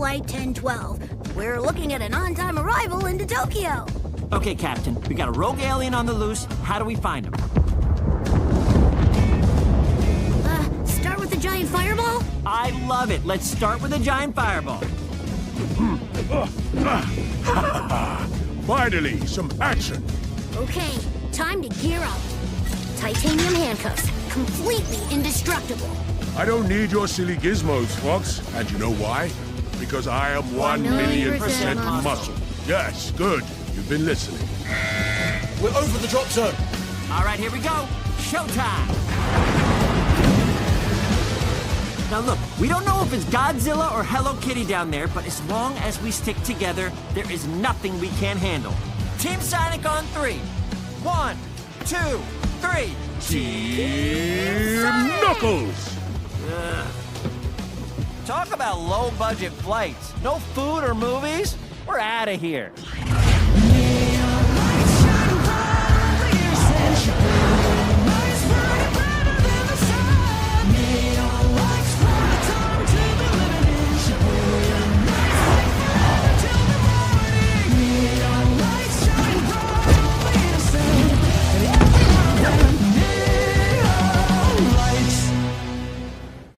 Flight 1012. We're looking at an on-time arrival into Tokyo. Okay, Captain, we got a rogue alien on the loose. How do we find him? Start with the giant fireball? I love it. Let's start with a giant fireball. Finally, some action. Okay, time to gear up. Titanium handcuffs, completely indestructible. I don't need your silly gizmos, Fox. And you know why? Because I am 1,000,000% muscle. Yes, good. You've been listening. We're over the drop zone. All right, here we go. Showtime. Now look, we don't know if it's Godzilla or Hello Kitty down there, but as long as we stick together, there is nothing we can't handle. Team Sonic on 3. 1, 2, 3. Team Knuckles! Talk about low-budget flights. No food or movies? We're out of here. Neon lights shine bright,